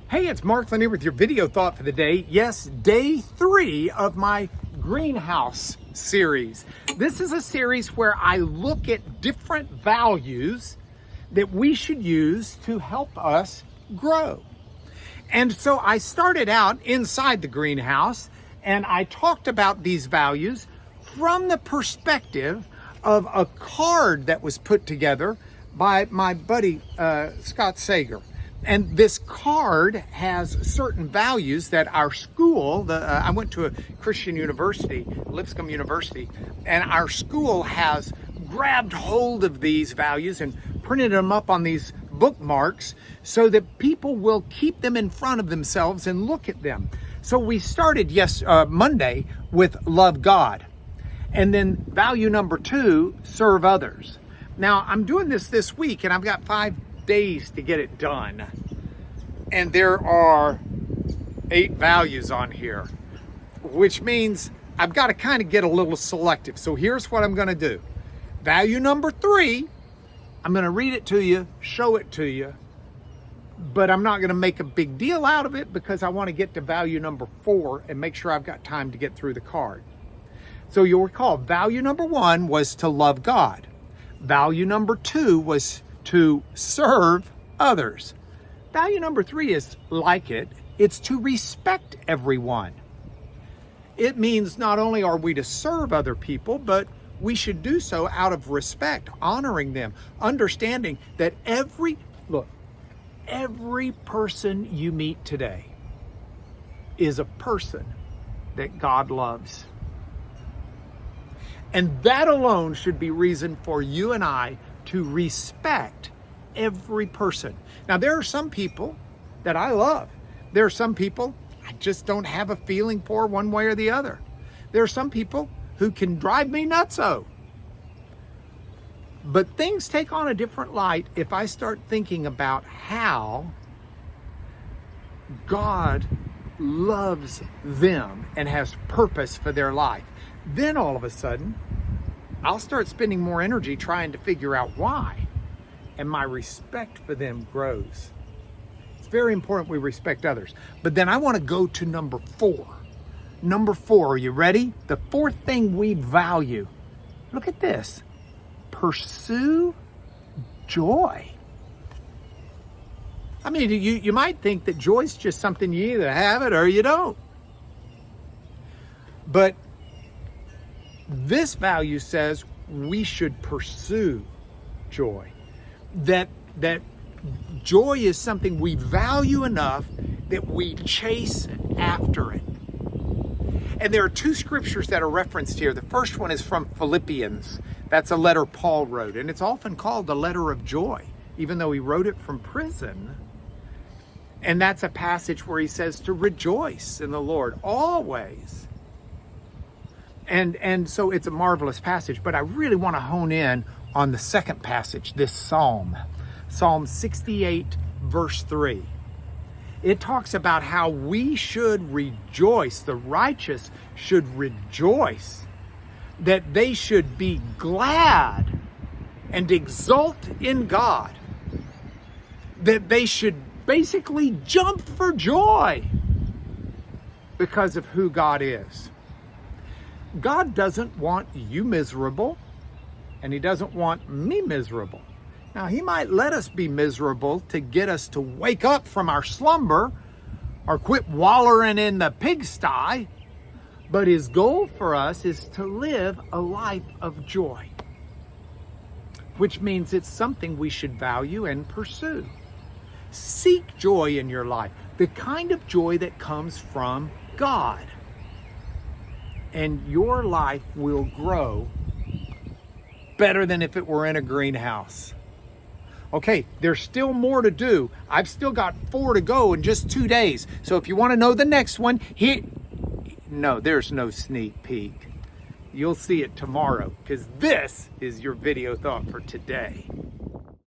Hey, it's Mark Lanier with your video thought for the day. Yes, day 3 of my greenhouse series. This is a series where I look at different values that we should use to help us grow. And so I started out inside the greenhouse and I talked about these values from the perspective of a card that was put together by my buddy Scott Sager. And this card has certain values that our school, I went to a Christian university, Lipscomb University, and our school has grabbed hold of these values and printed them up on these bookmarks so that people will keep them in front of themselves and look at them. So we started Monday with love God. And then value number 2, serve others. Now I'm doing this week and I've got 5 days to get it done. And there are 8 values on here, which means I've got to kind of get a little selective. So here's what I'm going to do. Value number 3, I'm going to read it to you, show it to you, but I'm not going to make a big deal out of it because I want to get to value number 4 and make sure I've got time to get through the card. So you'll recall value number 1 was to love God. Value number 2 was to serve others. Value number 3 is like it. It's to respect everyone. It means not only are we to serve other people, but we should do so out of respect, honoring them, understanding that every person you meet today is a person that God loves. And that alone should be reason for you and I to respect every person. Now, there are some people that I love. There are some people I just don't have a feeling for one way or the other. There are some people who can drive me nutso. But things take on a different light if I start thinking about how God loves them and has purpose for their life. Then all of a sudden, I'll start spending more energy trying to figure out why. And my respect for them grows. It's very important we respect others. But then I want to go to number 4. Number 4, are you ready? The 4th thing we value. Look at this. Pursue joy. I mean, you might think that joy's just something you either have it or you don't. But this value says we should pursue joy. That joy is something we value enough that we chase after it. And there are 2 scriptures that are referenced here. The first one is from Philippians. That's a letter Paul wrote, and it's often called the letter of joy, even though he wrote it from prison. And that's a passage where he says to rejoice in the Lord always. And so it's a marvelous passage, but I really want to hone in on the second passage, this Psalm 68, verse 3. It talks about how we should rejoice, the righteous should rejoice, that they should be glad and exult in God, that they should basically jump for joy because of who God is. God doesn't want you miserable, and he doesn't want me miserable. Now, he might let us be miserable to get us to wake up from our slumber or quit wallowing in the pigsty, but his goal for us is to live a life of joy, which means it's something we should value and pursue. Seek joy in your life, the kind of joy that comes from God, and your life will grow better than if it were in a greenhouse. Okay, there's still more to do. I've still got 4 to go in just 2 days. So if you want to know the next one, no, there's no sneak peek. You'll see it tomorrow because this is your video thought for today.